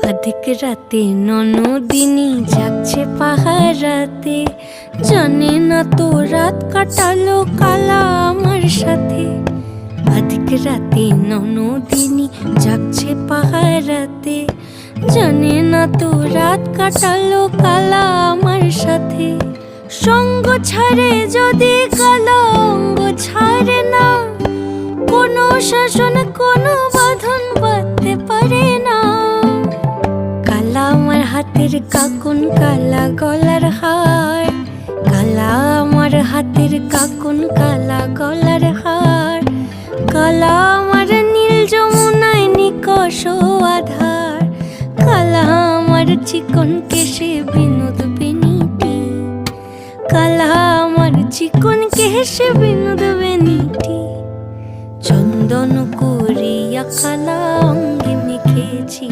अधिक राते ননদিনী যাচ্ছে পাহারাতে, জানে না তো রাত কাটালো কালা আমার সাথে। अधिक রাতে ননদিনী যাচ্ছে পাহারাতে, জানে না তো রাত কাটালো কালা আমার সাথে। সঙ্গ ছাড়ে যদি কালা অঙ্গ ছাড়ে না, কোনো শাসন কোনো বাঁধন বাঁধতে পারে না। কালা আমার হাতের কাকুন কালা গলার হার, কালা আমার হাতের কাকুন কালা গলার হার। কালা আমার নীল যমুনায় নিকষ আধার, কালা আমার চিকন কেশে বিনোদ বেনিটি, কালা আমার চিকন কেশে বিনোদ বেনিটি। চন্দন করিয়া কালা অঙ্গে মেখেছি।